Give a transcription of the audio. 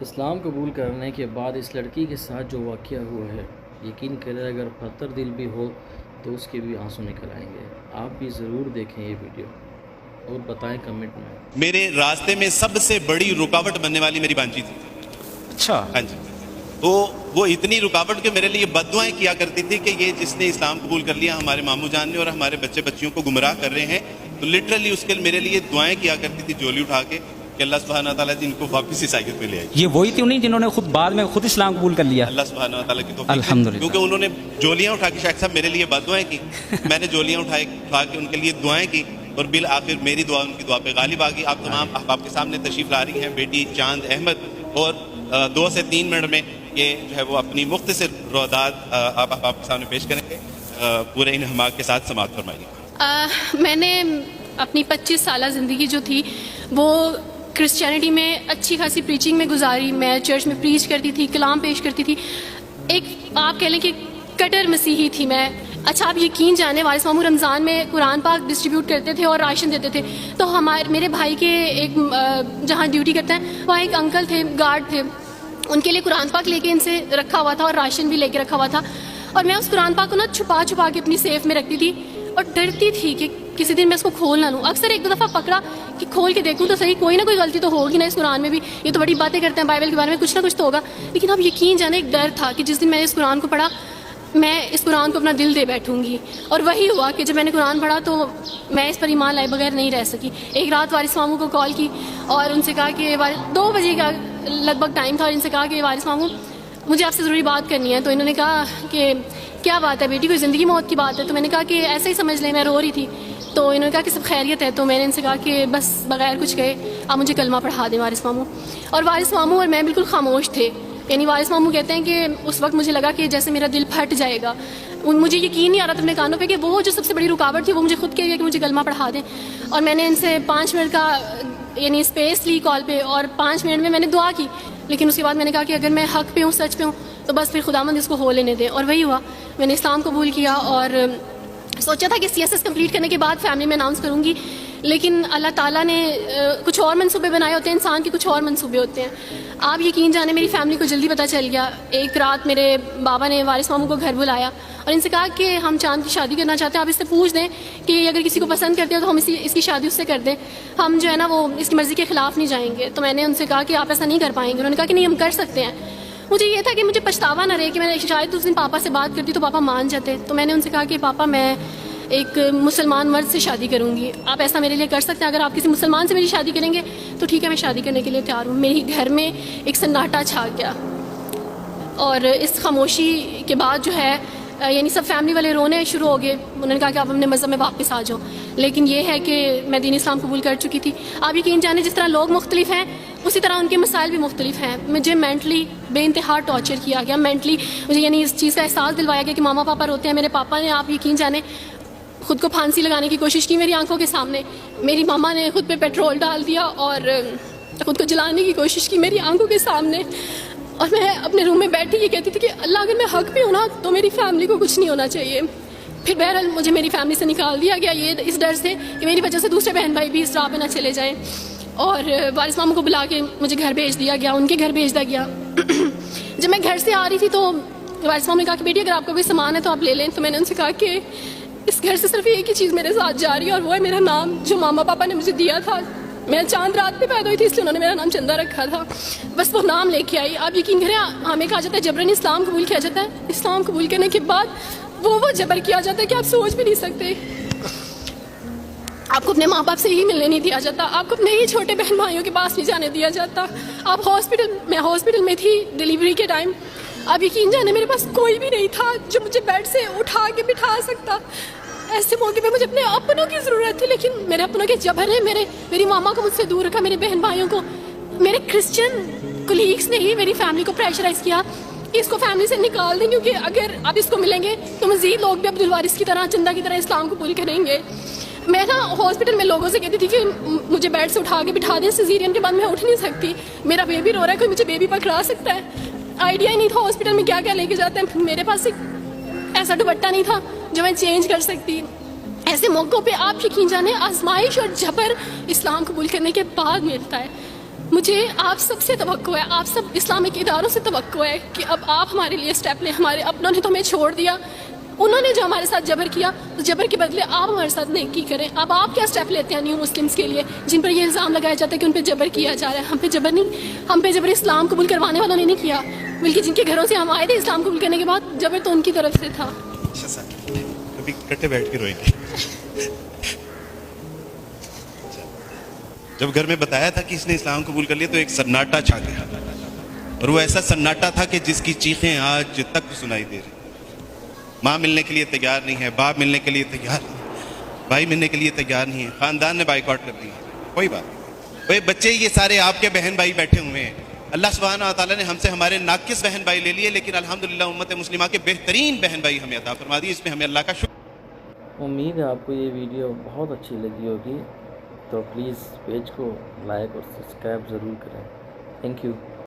اسلام قبول کرنے کے بعد اس لڑکی کے ساتھ جو واقعہ ہوا ہے، یقین کریں اگر پتھر دل بھی ہو تو اس کے بھی آنسو نکل آئیں گے۔ آپ بھی ضرور دیکھیں یہ ویڈیو اور بتائیں کمنٹ میں۔ میرے راستے میں سب سے بڑی رکاوٹ بننے والی میری بانجی تھی۔ اچھا، ہاں جی، تو وہ اتنی رکاوٹ کہ میرے لیے بد دعائیں کیا کرتی تھی کہ یہ جس نے اسلام قبول کر لیا ہمارے ماموں جان نے اور ہمارے بچے بچیوں کو گمراہ کر رہے ہیں، تو لٹرلی اس کے میرے لیے دعائیں کیا کرتی تھی جولی اٹھا کے کہ اللہ سبحانہ تعالیٰ جن کو واپس عیسائیت میں لے آئی۔ یہ وہی تھی انہیں جنہوں نے خود بعد میں خود اسلام قبول کر لیا؟ اللہ سبحانہ تعالیٰ کی توفیق سے، الحمدللہ۔ کیونکہ انہوں نے جولیاں اٹھا کے شیخ صاحب میرے لیے بد دعائیں کی، میں نے جولیاں اٹھا کے ان کے لیے دعائیں کی، اور بالآخر میری دعا ان کی دعا پہ غالب آ گئی۔ آپ تمام احباب کے سامنے تشریف لا رہی ہیں بیٹی چاند احمد، اور 2 سے 3 منٹ میں یہ جو ہے وہ اپنی مختصر روادات آپ احباب کے سامنے پیش کریں گے۔ پورے ان ہماک کے ساتھ سماعت فرمائیے۔ میں نے اپنی 25 سالہ زندگی جو تھی وہ کرسچینٹی میں اچھی خاصی پریچنگ میں گزاری۔ میں چرچ میں پریچ کرتی تھی، کلام پیش کرتی تھی، ایک آپ کہہ لیں کہ کٹر مسیحی تھی میں۔ اچھا، آپ یقین جانیں وارث ماموں رمضان میں قرآن پاک ڈسٹریبیوٹ کرتے تھے اور راشن دیتے تھے، تو میرے بھائی کے ایک جہاں ڈیوٹی کرتے ہیں وہاں ایک انکل تھے، گارڈ تھے، ان کے لیے قرآن پاک لے کے ان سے رکھا ہوا تھا اور راشن بھی لے کے رکھا ہوا تھا، اور میں اس قرآن پاک کو نا چھپا کے اپنی سیف میں رکھتی تھی اور ڈرتی تھی کہ کسی دن میں اس کو کھول نہ لوں۔ اکثر 1-2 دفعہ پکڑا کہ کھول کے دیکھوں تو صحیح، کوئی نہ کوئی غلطی تو ہوگی نا اس قرآن میں بھی، یہ تو بڑی باتیں کرتے ہیں بائبل کے بارے میں، کچھ نہ کچھ تو ہوگا۔ لیکن اب یقین جانے ایک ڈر تھا کہ جس دن میں نے اس قرآن کو پڑھا میں اس قرآن کو اپنا دل دے بیٹھوں گی، اور وہی ہوا کہ جب میں نے قرآن پڑھا تو میں اس پر ایمان لائے بغیر نہیں رہ سکی۔ ایک رات وارث ماموں کو کال کی اور ان سے کہا کہ 2 بجے کا لگ بھگ ٹائم تھا، اور ان سے کہا کہ وارث ماموں مجھے آپ سے ضروری بات کرنی ہے۔ تو انہوں نے کہا کہ کیا بات ہے بیٹی، کوئی زندگی موت کی بات ہے؟ تو میں نے کہا کہ ایسے ہی سمجھ لیں، میں رو رہی تھی۔ تو انہوں نے کہا کہ سب خیریت ہے، تو میں نے ان سے کہا کہ بس بغیر کچھ کہے آپ مجھے کلمہ پڑھا دیں وارث ماموں۔ اور وارث ماموں اور میں بالکل خاموش تھے، یعنی وارث ماموں کہتے ہیں کہ اس وقت مجھے لگا کہ جیسے میرا دل پھٹ جائے گا، مجھے یقین نہیں آ رہا تھا اپنے کانوں پہ کہ وہ جو سب سے بڑی رکاوٹ تھی وہ مجھے خود کہہ گیا کہ مجھے کلمہ پڑھا دیں۔ اور میں نے ان سے 5 منٹ کا یعنی اسپیس لی کال پہ، اور 5 منٹ میں نے دعا کی، لیکن اس کے بعد میں نے کہا کہ اگر میں حق پہ ہوں، سچ پہ ہوں، تو بس پھر خداوند اس کو ہو لینے دیں۔ اور وہی ہوا، میں نے اسلام قبول کیا اور سوچا تھا کہ CSS کمپلیٹ کرنے کے بعد فیملی میں اناؤنس کروں گی، لیکن اللہ تعالیٰ نے کچھ اور منصوبے بنائے ہوتے ہیں، انسان کے کچھ اور منصوبے ہوتے ہیں۔ آپ یقین جانے میری فیملی کو جلدی پتہ چل گیا۔ ایک رات میرے بابا نے وارث ماموں کو گھر بلایا اور ان سے کہا کہ ہم چاند کی شادی کرنا چاہتے ہیں، آپ اس سے پوچھ دیں کہ اگر کسی کو پسند کرتے ہو تو ہم اس کی شادی اس سے کر دیں، ہم جو ہے نا وہ اس کی مرضی کے خلاف نہیں جائیں گے۔ تو میں نے ان سے کہا کہ آپ ایسا نہیں کر پائیں گے۔ انہوں نے کہا کہ نہیں، ہم کر سکتے ہیں۔ مجھے یہ تھا کہ مجھے پچھتاوا نہ رہے کہ میں نے شاید اس دن پاپا سے بات کرتی تو پاپا مان جاتے۔ تو میں نے ان سے کہا کہ پاپا میں ایک مسلمان مرد سے شادی کروں گی، آپ ایسا میرے لیے کر سکتے ہیں؟ اگر آپ کسی مسلمان سے میری شادی کریں گے تو ٹھیک ہے، میں شادی کرنے کے لیے تیار ہوں۔ میری گھر میں ایک سناٹا چھا گیا، اور اس خاموشی کے بعد جو ہے یعنی سب فیملی والے رونے شروع ہو گئے۔ انہوں نے کہا کہ آپ اپنے مذہب میں واپس آ جاؤ، لیکن یہ ہے کہ میں دین اسلام قبول کر چکی تھی۔ آپ یقین جانیں جس طرح لوگ مختلف ہیں اسی طرح ان کے مسائل بھی مختلف ہیں۔ مجھے مینٹلی بے انتہا ٹارچر کیا گیا، مینٹلی مجھے یعنی اس چیز کا احساس دلوایا گیا کہ ماما پاپا روتے ہیں۔ میرے پاپا نے آپ یقین جانیں خود کو پھانسی لگانے کی کوشش کی میری آنکھوں کے سامنے، میری ماما نے خود پہ پیٹرول ڈال دیا اور خود کو جلانے کی کوشش کی میری آنکھوں کے سامنے، اور میں اپنے روم میں بیٹھی یہ کہتی تھی کہ اللہ اگر میں حق پہ ہوں نا تو میری فیملی کو کچھ نہیں ہونا چاہیے۔ پھر بہرحال مجھے میری فیملی سے نکال دیا گیا، یہ اس ڈر سے کہ میری وجہ سے دوسرے بہن بھائی بھی اس راہ پہ نہ چلے جائیں، اور وارث ماموں کو بلا کے مجھے گھر بھیج دیا گیا، ان کے گھر بھیج دیا گیا۔ جب میں گھر سے آ رہی تھی تو وارث ماموں نے کہا کہ بیٹی اگر آپ کا کوئی سامان ہے تو آپ لے لیں۔ تو میں نے ان سے کہا کہ اس گھر سے صرف ایک ہی چیز میرے ساتھ جا رہی ہے، اور وہ ہے میرا نام جو ماما پاپا نے مجھے دیا تھا۔ میں چاند رات پہ پیدا ہوئی تھی اس لیے انہوں نے میرا نام چندہ رکھا تھا، بس وہ نام لے کے آئی۔ آپ یقین کریں ہمیں کہا جاتا ہے جبرن اسلام قبول کیا جاتا ہے، اسلام قبول کرنے کے بعد وہ جبر کیا جاتا ہے کہ آپ سوچ بھی نہیں سکتے۔ آپ کو اپنے ماں باپ سے ہی ملنے نہیں دیا جاتا، آپ کو اپنے ہی چھوٹے بہن بھائیوں کے پاس نہیں جانے دیا جاتا۔ آپ ہاسپٹل میں تھی ڈلیوری کے ٹائم، آپ یقین جانے میرے پاس کوئی بھی نہیں تھا جو مجھے بیڈ سے اٹھا کے بٹھا سکتا۔ ایسے موقع پہ مجھے اپنے اپنوں کی ضرورت تھی، لیکن میرے اپنوں کے جبر نے میری ماما کو مجھ سے دور رکھا، میرے بہن بھائیوں کو، میرے کرسچن کولیگس نے ہی میری فیملی کو پریشرائز کیا کہ اس کو فیملی سے نکال دیں، کیونکہ اگر آپ اس کو ملیں گے تو مزید لوگ بھی عبدالوارث کی طرح چندہ کی طرح اسلام قبول کریں گے۔ میں نا ہاسپٹل میں لوگوں سے کہتی تھی کہ مجھے بیڈ سے اٹھا کے بٹھا دیں، سیزیرین کے بعد میں اٹھ نہیں سکتی، میرا بیبی رو رہا ہے، کوئی مجھے بیبی پکڑا سکتا ہے۔ آئیڈیا ہی نہیں تھا ہاسپٹل میں کیا کیا لے کے جاتے ہیں، میرے پاس ایک ایسا دوپٹہ نہیں تھا جو میں چینج کر سکتی۔ ایسے موقعوں پہ آپ یقین جانیں آزمائش اور جبر اسلام قبول کرنے کے بعد ملتا ہے۔ مجھے آپ سب سے توقع ہے, آپ سب اسلامک اداروں سے توقع ہے کہ اب آپ ہمارے لیے اسٹیپ لیں. ہمارے اپنوں نے تو ہمیں چھوڑ دیا, انہوں نے جو ہمارے ساتھ جبر کیا, تو جبر کے بدلے آپ ہمارے ساتھ نیکی کریں. اب آپ کیا اسٹیپ لیتے ہیں نیو مسلمس کے لیے جن پر یہ الزام لگایا جاتا ہے کہ ان پہ جبر کیا جا رہا ہے؟ ہم پہ جبر نہیں, ہم پہ جبر اسلام قبول کروانے والوں نے نہیں کیا, بلکہ جن کے گھروں سے ہم آئے تھے اسلام قبول کرنے کے بعد جبر تو ان کی طرف سے تھا. کبھی کٹے بیٹھ کے روئیں گے. جب گھر میں بتایا تھا کہ اس نے اسلام قبول کر لیا تو ایک سناٹا چھا گیا, اور وہ ایسا سناٹا تھا کہ جس کی چیخیں آج تک سنائی دے رہی. ماں ملنے کے لیے تیار نہیں ہے, باپ ملنے کے لیے تیار نہیں ہے, بھائی ملنے کے لیے تیار نہیں ہے, خاندان نے بائیکاٹ کر دیا. کوئی بات نہیں, وہ بچے یہ سارے آپ کے بہن بھائی بیٹھے ہوئے ہیں. اللہ سبحانہ و تعالیٰ نے ہم سے ہمارے ناقص بہن بھائی لے لیے, لیکن الحمدللہ امت مسلمہ کے بہترین بہن بھائی ہمیں عطا فرما دی. اس میں ہمیں اللہ کا شکر. امید ہے آپ کو یہ ویڈیو بہت اچھی لگی ہوگی, تو پلیز پیج کو لائک اور سبسکرائب ضرور کریں. Thank you.